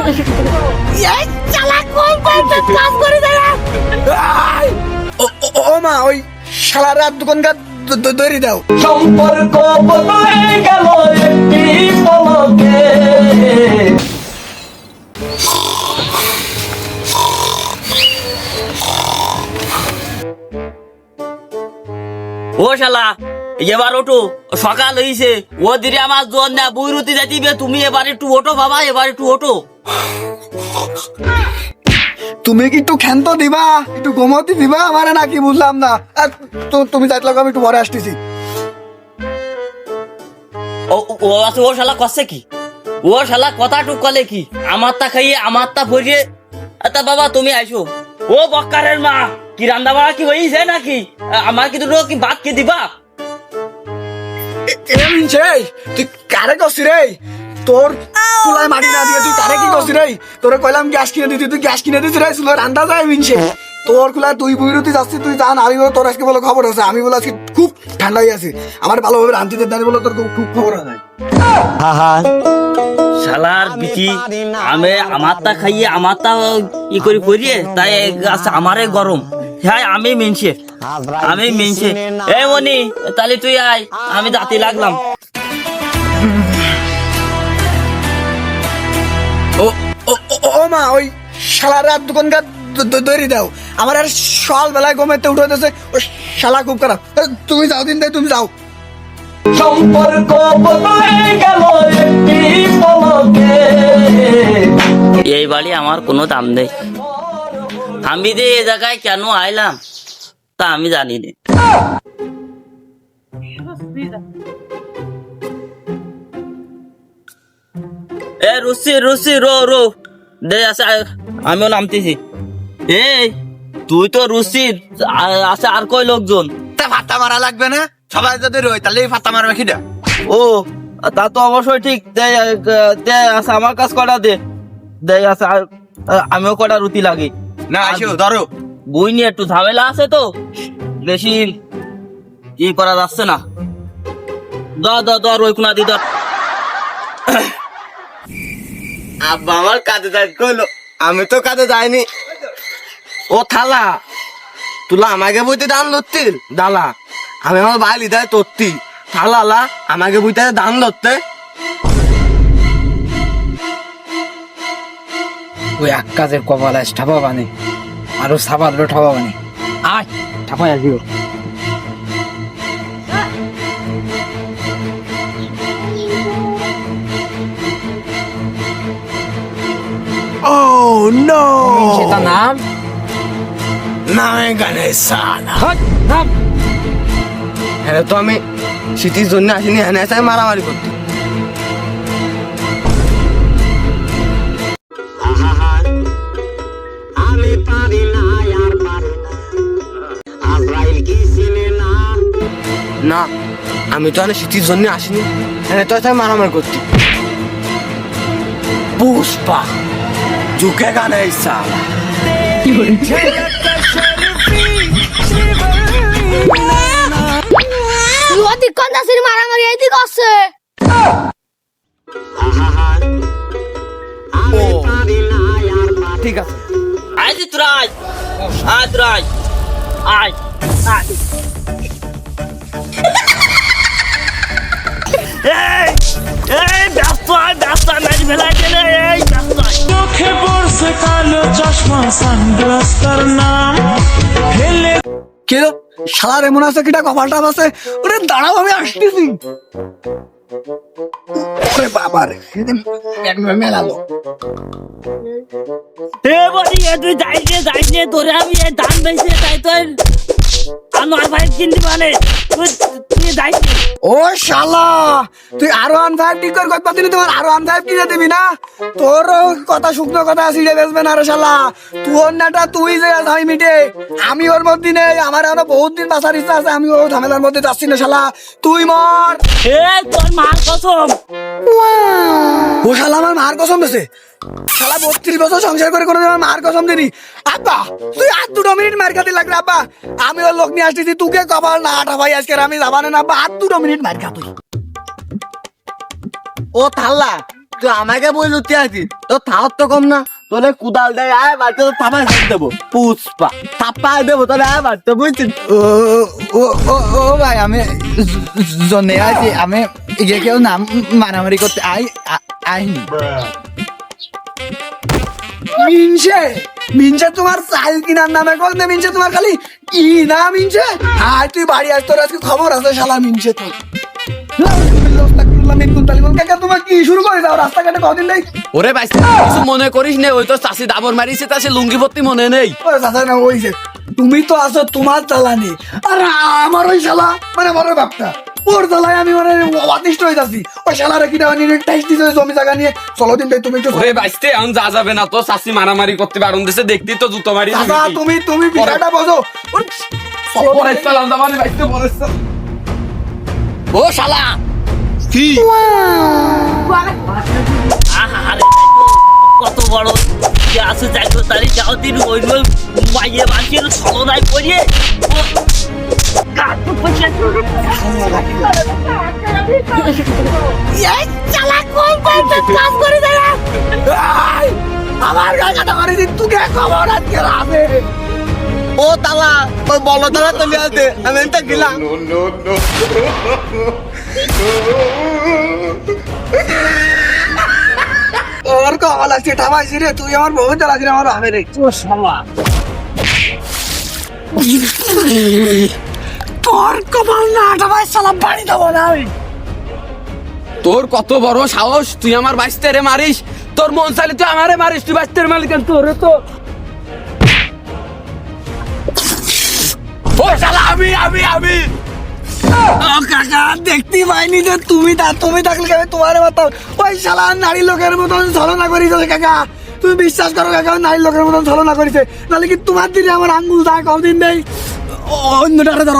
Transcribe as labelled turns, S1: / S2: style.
S1: এই শালা কোন পাইতে কাজ করে যায় ও মা ওই শালা রাত দোকানকার দড়ি দাও
S2: সম্পর্ক বদলে গেল একটি পলকে।
S3: ও শালা এবার ওঠো, সকাল হইছে। ও দিদি আমার জোর না বুইরুতি যাইতিবে, তুমি এবার একটু ওঠো বাবা, এবার একটু ওঠো।
S1: তুমি কি একটু ক্ষান্ত দিবা, একটু ঘুমোতে দিবা আমারে নাকি বুঝলাম না। তুমি যাইতে লাগো, আমি একটু পরে আসতেছি।
S3: ও আছে ও শালা কচ্ছে কি? ও শালা কথা টুক কলে কি? আমার তা খাইয়ে আমার তা ভরিয়ে। তা বাবা তুমি আইসো। ও বক্কারের মা, কি রান্না বাড়া কি হইছে নাকি? আমার কি দুটো কি ভাত কি দিবা?
S1: তুই কারে করছি রে? তোর চুলায় মাটি না দিয়ে তুই কারে কি করছি রে? তোরে কইলাম গ্যাস কিনে দিতে, তুই গ্যাস কিনে দিছি রে, চুলায় রান্না যায় মিনছে। তোর কুলায় তুই বুইরুতি যাচ্ছিস, তুই জান। আমি বলে তোর আজকে বলে খবর আছে, আমি বলে আজকে খুব ঠান্ডা হয়ে আছি, আমার ভালোভাবে রান্তিতে দাঁড়ি বলে তোর খুব খবর আছে।
S3: শালার বিটি, আমি আমার তা খাইয়ে আমার তা ই করি করিয়ে তাই আমারে গরম। হ্যাঁ আমি মেনছে, আমি মেনছে। এই মনি তাহলে তুই আয়, আমি দাঁতে লাগলাম।
S1: ও মা ওই শালা রাত দোকানকার দড়ি দাও, আমার আর সকাল বেলায় ঘুমাইতে উঠে দিয়েছে। ও শালা খুব খারাপ। তুমি যাও দিন দেয়, তুমি যাও।
S2: সম্পর্ক বদলে গেল একটি পলকে।
S3: এই বাড়ি আমার কোনো দাম নেই। আমি যে এ জায়গায় কেন আইলাম তা আমি জানি না। এ রুসি রুসি রো রো দে আছে, আমিও নামতেছি। এই তুই তো রুসি আছে, আর কয় লোকজন?
S1: তা ফাটা মারা লাগবে না? সবাই যদি রই তাহলে ফাটা মারবে খিদা।
S3: ও তা তো অবশ্যই ঠিক। দে আছে আমার কাছে কটা দে, দে আছে আমিও কটা রুটি লাগি।
S1: না আসো ধরো।
S3: বই নিয়ে একটু ঝামেলা আছে তো, বেশি ই করা যাচ্ছে না। ধর ওই কোনা দি ধর।
S1: আব্বা আমার কাজে যাই কইলো, আমি তো কাজে যাইনি। ও থালা তুলা আমাকে বইতে দান ধরতি দালা, আমি আমার বাইলি দেয় তোরতি থালা আমাকে বইতে দান ধরতে।
S4: ওই এক কাজের কপাল আজ ঠাপা বানে, আরো সাবাল ঠাপা বানে। আয় ঠাপাই আসিও।
S1: Oh no!
S4: সেটা নাম
S1: নামে গানেশালা।
S4: নাম
S1: হ্যাঁ তো আমি স্মৃতির জন্য আসিনি, হ্যাঁ এসে মারামারি করতে।
S2: আমি পারি না আর পারি না, আজরাইল কি চিনে না।
S1: না আমি তো স্মৃতির জন্য আসিনি, হ্যাঁ তো এসে মারামারি করতে। পুষ্পা ঝুঁকে গানেশালা।
S5: অধিকক্ষণ দাসের মারামারি এইদিক আছে।
S1: ঠিক আছে
S3: আয় যে তোরা আয়, আয় তোরা আয়, আয় আয়। এই এই ব্যস্ত আয়, ব্যস্ত আয়, ম্যাচ ফেলাই গেলে এই ব্যস্ত আয়।
S6: চোখে পড়ছে কালো চশমা, সানগ্লাস তার নাম ফেলে।
S1: কে শালার এমন আছে কিটা কপালটা আছে। ওরে দাঁড়াও আমি আসতেছি। ওরে বাবার মেলালো।
S3: এ বলি তুই যাইস নে তোরে আমি এই ধান বেঁচে তাই তোর আমার ভাই কিনতে মানে তুই যাইস নে।
S1: ও শালা তুই আরো আনফাইভ ঠিক করে কথা দিলি, তোমার আরো আনফাইভ কিনে দিবি না? তোর কথা শুকনো কথা সিঁড়ে বেসবে না রে শালা। তোর নাটা তুই যে আমি মিটে, আমি ওর মধ্যে নেই। আমার আরো বহুত দিন বাঁচার ইচ্ছা আছে, আমি ও ঝামেলার মধ্যে যাচ্ছি না শালা। তুই মর।
S3: এ তোর মার কসম।
S1: ও শালা আমার মার কসম দিছে। শালা 32 বছর সংসার করে কোনো আমার মার কসম দিনি। আব্বা তুই আর 2 মিনিট মার খাতে লাগলে আব্বা, আমি ওর লোক নিয়ে আসতেছি। তুকে কপাল না আটা ভাই আজকে আমি যাবানে না আব্বা, আর 2 মিনিট মার খা তুই। ও থাল্লা
S7: তুই আমাকে বই লুটি আছি তোর থাওয়ার তো কম না তোলে কুদাল দেয় আয় বাড়িতে তো থাপায় ফেল দেবো পুষ্পা থাপায় দেবো তোলে আয় বাড়িতে বুঝছিস
S4: ও ও ও ও ভাই আমি জনে আছি আমি ইয়ে কেউ নাম মারামারি করতে আইনি
S1: মিনছে তোমার চাল কিনার নামে করতে মিনছে তোমার খালি কি না মিনছে আয় তুই বাড়ি আস তোর আজকে খবর আছে শালা মিনছে তো তোমার কি শুরু করে দাও রাস্তাঘাটে কদিন নেই
S7: ওরে ভাই কিছু মনে করিস নে ওই তো চাষি দাবর মারিছে তা সে লুঙ্গি ভর্তি মনে নেই
S1: না ওইছে তুমি তো আছো তোমার জ্বালানি আর আমার ওই শালা মানে আমার ওই বাপটা ওর জ্বালায় আমি মানে অতিষ্ঠ হয়ে যাচ্ছি ওই শালারে কিনা টাইস দিতে জমি জায়গা নিয়ে চলো দিন ভাই তুমি একটু
S8: ওরে বাইস্তে এখন যা যাবে না তো চাষি মারামারি করতে বারণ দিছে দেখতি তো জুতো মারি
S1: দাদা তুমি বিষয়টা বোঝো চলো
S8: পরে চালাম দাবানে বাইস্তে পরে
S7: ও শালা কি
S3: আহারে কত বড় কি আছে যাইতো তারি যাও দিন ওই মাইয়ে বাঁচিয়ে ছলনায় পড়িয়ে
S1: আমার গাড়ি করে দিন তুকে খবর আজকে রাতে
S7: ও তালা ওই বলো তালা তো লিয়াতে আমি এটা গেলাম
S1: তোর কমাল আছে ঠামাইছি রে তুই আমার বহু জ্বালাছি রে আমার হবে রে তোর কমাল না ঠামাই সালাম বাড়ি দেবো না আমি
S8: তোর কত বড় সাহস তুই আমার বাইস্তে রে মারিস তোর মন চাইলে তুই আমারে মারিস তুই বাইস্তের মালিক তোরে তো ও শালা আমি
S1: ও কাকা দেখতে পাইনি যে তুমি থাকলে কেন তোমার মাতাম ওই শালা নারী লোকের মতন ছলনা করিস কাকা তুমি বিশ্বাস করো কাকা নারী লোকের মতন ছলনা করিছে নাহলে কি তোমার দিলে আমার আঙ্গুল যায় কদিন নেই অন্যটারে ধরো